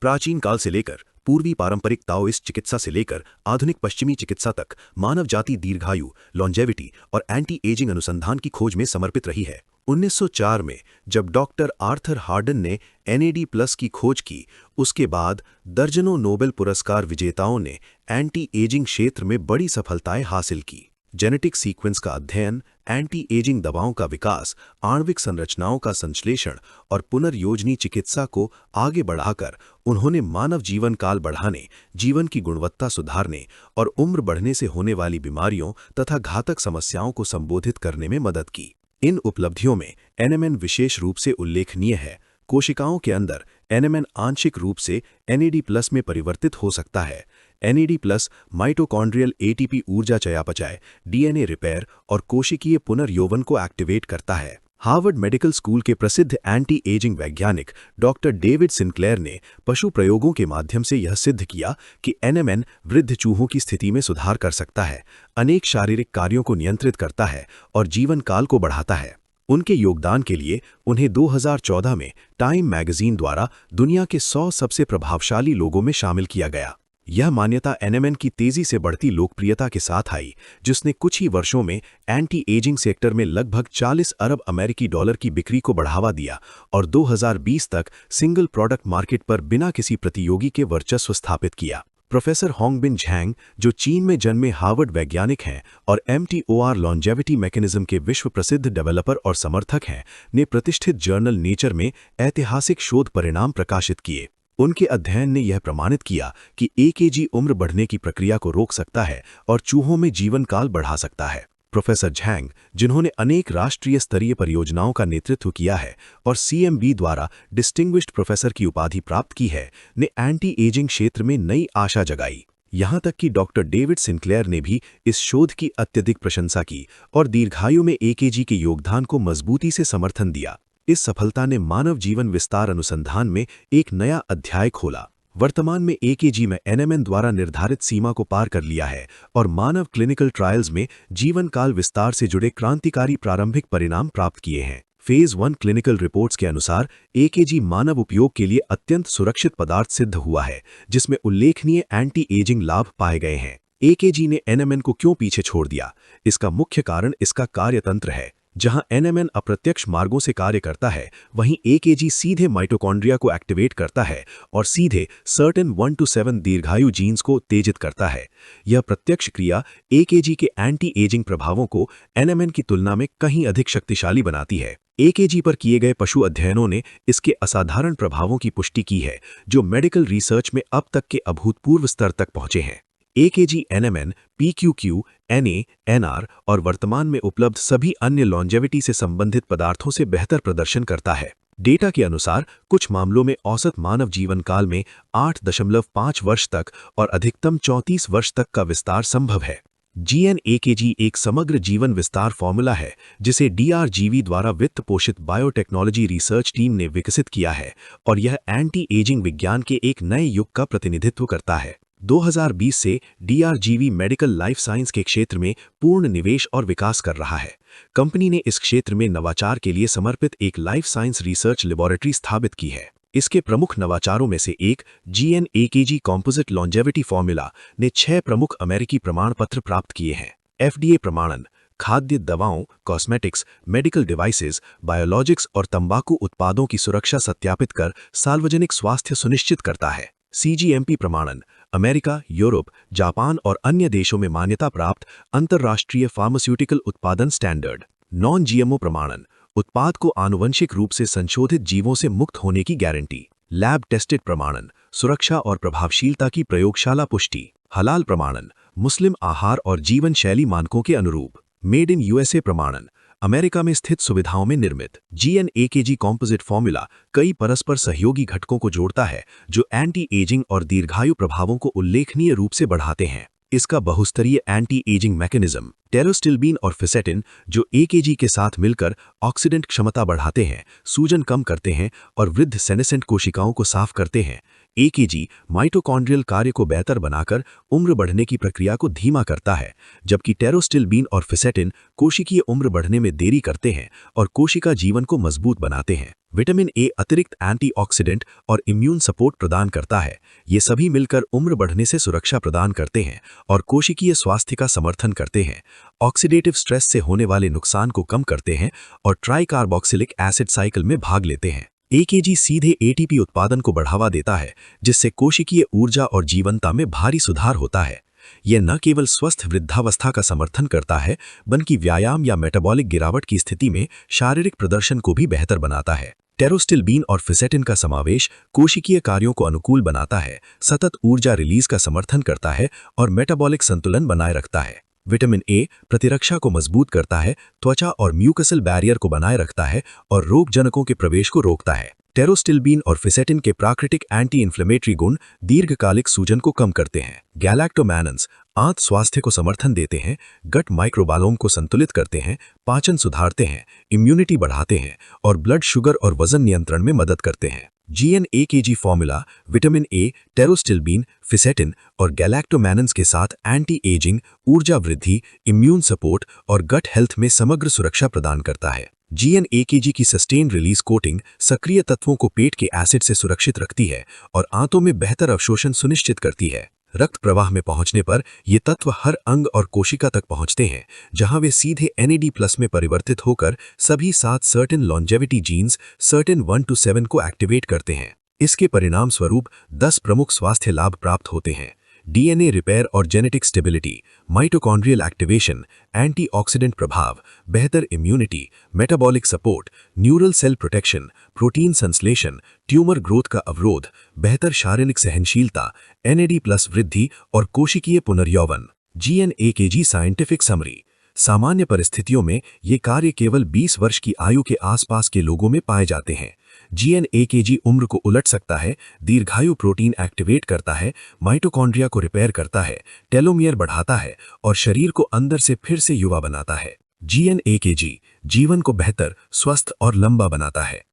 प्राचीन काल से लेकर पूर्वी पारंपरिक ताओइस्ट चिकित्सा से लेकर आधुनिक पश्चिमी चिकित्सा तक मानव जाति दीर्घायु, लॉन्जेविटी और एंटी एजिंग अनुसंधान की खोज में समर्पित रही है। 1904 में जब डॉक्टर आर्थर हार्डन ने NAD+ की खोज की, उसके बाद दर्जनों नोबेल पुरस्कार विजेताओं ने एंटी एजिंग क्षेत्र में बड़ी सफलताएं हासिल की। जेनेटिक सीक्वेंस का अध्ययन, एंटी एजिंग दवाओं का विकास, आणविक संरचनाओं का संश्लेषण और पुनर्योजनी चिकित्सा को आगे बढ़ाकर उन्होंने मानव जीवन काल बढ़ाने, जीवन की गुणवत्ता सुधारने और उम्र बढ़ने से होने वाली बीमारियों तथा घातक समस्याओं को संबोधित करने में मदद की। इन उपलब्धियों में NMN विशेष रूप से उल्लेखनीय है। कोशिकाओं के अंदर NMN आंशिक रूप से NAD+ में परिवर्तित हो सकता है। NAD+ माइटोकॉन्ड्रियल ATP ऊर्जा चयापचय, DNA रिपेयर और कोशिकीय पुनर्यौवन को एक्टिवेट करता है। हार्वर्ड मेडिकल स्कूल के प्रसिद्ध एंटी एजिंग वैज्ञानिक डॉक्टर डेविड सिंक्लेयर ने पशु प्रयोगों के माध्यम से यह सिद्ध किया कि NMN वृद्ध चूहों की स्थिति में सुधार कर सकता है, अनेक शारीरिक कार्यों को नियंत्रित करता है और जीवन काल को बढ़ाता है। उनके योगदान के लिए उन्हें 2014 में टाइम मैगजीन द्वारा दुनिया के 100 सबसे प्रभावशाली लोगों में शामिल किया गया। यह मान्यता NMN की तेजी से बढ़ती लोकप्रियता के साथ आई, जिसने कुछ ही वर्षों में एंटी एजिंग सेक्टर में लगभग 40 अरब अमेरिकी डॉलर की बिक्री को बढ़ावा दिया और 2020 तक सिंगल प्रोडक्ट मार्केट पर बिना किसी प्रतियोगी के वर्चस्व स्थापित किया। प्रोफेसर होंगबिन झैंग, जो चीन में जन्मे हार्वर्ड वैज्ञानिक हैं और MTOR लॉन्जेविटी मैकेनिज्म के विश्व प्रसिद्ध डेवलपर और समर्थक हैं, ने प्रतिष्ठित जर्नल नेचर में ऐतिहासिक शोध परिणाम प्रकाशित किए। उनके अध्ययन ने यह प्रमाणित किया कि AKG उम्र बढ़ने की प्रक्रिया को रोक सकता है और चूहों में जीवन काल बढ़ा सकता है। प्रोफेसर झैंग, जिन्होंने अनेक राष्ट्रीय स्तरीय परियोजनाओं का नेतृत्व किया है और CMB द्वारा डिस्टिंग्विश्ड प्रोफेसर की उपाधि प्राप्त की है, ने एंटी एजिंग क्षेत्र में नई आशा जगाई। यहाँ तक कि डॉक्टर डेविड सिंक्लेयर ने भी इस शोध की अत्यधिक प्रशंसा की और दीर्घायु में AKG के योगदान को मजबूती से समर्थन दिया। इस सफलता ने मानव जीवन विस्तार अनुसंधान में एक नया अध्याय खोला। वर्तमान में AKG में NMN द्वारा निर्धारित सीमा को पार कर लिया है और मानव क्लिनिकल ट्रायल्स में जीवन काल विस्तार से जुड़े क्रांतिकारी प्रारंभिक परिणाम प्राप्त किए हैं। फेज 1 क्लिनिकल रिपोर्ट्स के अनुसार AKG मानव उपयोग के लिए अत्यंत सुरक्षित पदार्थ सिद्ध हुआ है, जिसमें उल्लेखनीय एंटी एजिंग लाभ पाए गए हैं। AKG ने NMN को क्यों पीछे छोड़ दिया? इसका मुख्य कारण इसका कार्यतंत्र है। जहां NMN अप्रत्यक्ष मार्गों से कार्य करता है, वहीं AKG सीधे माइटोकॉन्ड्रिया को एक्टिवेट करता है और सीधे सर्टेन 1 to 7 दीर्घायु जीन्स को उत्तेजित करता है। यह प्रत्यक्ष क्रिया AKG के एंटी एजिंग प्रभावों को NMN की तुलना में कहीं अधिक शक्तिशाली बनाती है। AKG पर किए गए पशु अध्ययनों ने इसके असाधारण प्रभावों की पुष्टि की है, जो मेडिकल रिसर्च में अब तक के अभूतपूर्व स्तर तक पहुंचे हैं। AKG NMN, PQQ, NA, NR और वर्तमान में उपलब्ध सभी अन्य लॉन्जेविटी से संबंधित पदार्थों से बेहतर प्रदर्शन करता है। डेटा के अनुसार कुछ मामलों में औसत मानव जीवन काल में 8.5 वर्ष तक और अधिकतम 34 वर्ष तक का विस्तार संभव है। GN-AKG एक समग्र जीवन विस्तार फॉर्मूला है, जिसे DRGV द्वारा वित्त पोषित बायोटेक्नोलॉजी रिसर्च टीम ने विकसित किया है और यह एंटी एजिंग विज्ञान के एक नए युग का प्रतिनिधित्व करता है। 2020 से DRGV मेडिकल लाइफ साइंस के क्षेत्र में पूर्ण निवेश और विकास कर रहा है। कंपनी ने इस क्षेत्र में नवाचार के लिए समर्पित एक लाइफ साइंस रिसर्च लेबोरेटरी स्थापित की है। इसके प्रमुख नवाचारों में से एक GN-AKG कॉम्पोजिट लॉन्जेविटी फॉर्मूला ने 6 प्रमुख अमेरिकी प्रमाण पत्र प्राप्त किए हैं। FDA प्रमाणन खाद्य दवाओं, कॉस्मेटिक्स, मेडिकल डिवाइसेस, बायोलॉजिक्स और तंबाकू उत्पादों की सुरक्षा सत्यापित कर सार्वजनिक स्वास्थ्य सुनिश्चित करता है। CGMP प्रमाणन अमेरिका, यूरोप, जापान और अन्य देशों में मान्यता प्राप्त अंतर्राष्ट्रीय फार्मास्यूटिकल उत्पादन स्टैंडर्ड। नॉन-GMO प्रमाणन उत्पाद को आनुवंशिक रूप से संशोधित जीवों से मुक्त होने की गारंटी। लैब टेस्टेड प्रमाणन सुरक्षा और प्रभावशीलता की प्रयोगशाला पुष्टि। हलाल प्रमाणन मुस्लिम आहार और जीवन शैली मानकों के अनुरूप। मेड इन USA प्रमाणन अमेरिका में स्थित सुविधाओं में निर्मित। GN-AKG कॉम्पोजिट फॉर्मूला कई परस्पर सहयोगी घटकों को जोड़ता है, जो एंटी एजिंग और दीर्घायु प्रभावों को उल्लेखनीय रूप से बढ़ाते हैं। इसका बहुस्तरीय एंटी एजिंग मैकेनिज्म टेरोस्टिल्बीन और फिसेटिन, जो AKG के साथ मिलकर ऑक्सीडेंट क्षमता बढ़ाते हैं, सूजन कम करते हैं और वृद्ध सेनेसेंट कोशिकाओं को साफ करते हैं, AKG माइटोकॉन्ड्रियल कार्य को बेहतर बनाकर उम्र बढ़ने की प्रक्रिया को धीमा करता है, जबकि टेरोस्टिलबीन और फिसेटिन कोशिकीय उम्र बढ़ने में देरी करते हैं और कोशिका जीवन को मजबूत बनाते हैं। विटामिन ए अतिरिक्त एंटीऑक्सीडेंट और इम्यून सपोर्ट प्रदान करता है। ये सभी मिलकर उम्र बढ़ने से सुरक्षा प्रदान करते हैं और कोशिकीय स्वास्थ्य का समर्थन करते हैं, ऑक्सीडेटिव स्ट्रेस से होने वाले नुकसान को कम करते हैं और ट्राइकार्बोक्सिलिक एसिड साइकिल में भाग लेते हैं। AKG सीधे ATP उत्पादन को बढ़ावा देता है, जिससे कोशिकीय ऊर्जा और जीवंतता में भारी सुधार होता है। यह न केवल स्वस्थ वृद्धावस्था का समर्थन करता है, बल्कि व्यायाम या मेटाबॉलिक गिरावट की स्थिति में शारीरिक प्रदर्शन को भी बेहतर बनाता है। टेरोस्टिलबीन और फिसेटिन का समावेश कोशिकीय कार्यों को अनुकूल बनाता है, सतत ऊर्जा रिलीज का समर्थन करता है और मेटाबॉलिक संतुलन बनाए रखता है। विटामिन ए प्रतिरक्षा को मजबूत करता है, त्वचा और म्यूकसल बैरियर को बनाए रखता है और रोगजनकों के प्रवेश को रोकता है। टेरोस्टिलबीन और फिसेटिन के प्राकृतिक एंटी इन्फ्लेमेटरी गुण दीर्घकालिक सूजन को कम करते हैं। गैलेक्टोमैनन्स आंत स्वास्थ्य को समर्थन देते हैं, गट माइक्रोबालोम को संतुलित करते हैं, पाचन सुधारते हैं, इम्यूनिटी बढ़ाते हैं और ब्लड शुगर और वजन नियंत्रण में मदद करते हैं। GN-AKG फॉर्मूला विटामिन ए, टेरोस्टिलबीन, फिसेटिन और गैलेक्टोमैनन्स के साथ एंटी एजिंग, ऊर्जा वृद्धि, इम्यून सपोर्ट और गट हेल्थ में समग्र सुरक्षा प्रदान करता है। GN-AKG की सस्टेन रिलीज कोटिंग सक्रिय तत्वों को पेट के एसिड से सुरक्षित रखती है और आंतों में बेहतर अवशोषण सुनिश्चित करती है। रक्त प्रवाह में पहुंचने पर ये तत्व हर अंग और कोशिका तक पहुंचते हैं, जहां वे सीधे NAD+ में परिवर्तित होकर सभी 7 certain longevity genes certain 1 to 7 को एक्टिवेट करते हैं। इसके परिणाम स्वरूप 10 प्रमुख स्वास्थ्य लाभ प्राप्त होते हैं। DNA रिपेयर और genetic stability, mitochondrial activation, antioxidant प्रभाव, बेहतर immunity, metabolic support, neural cell protection, protein संश्लेषण, ट्यूमर ग्रोथ का अवरोध, बेहतर शारीरिक सहनशीलता, NAD+ वृद्धि और कोशिकीय पुनर्यौवन। GN-AKG scientific summary. सामान्य परिस्थितियों में ये कार्य केवल 20 वर्ष की आयु के आसपास के लोगों में पाए जाते हैं। GN-AKG उम्र को उलट सकता है, दीर्घायु प्रोटीन एक्टिवेट करता है, माइटोकॉन्ड्रिया को रिपेयर करता है, टेलोमियर बढ़ाता है और शरीर को अंदर से फिर से युवा बनाता है। GN-AKG जीवन को बेहतर, स्वस्थ और लंबा बनाता है।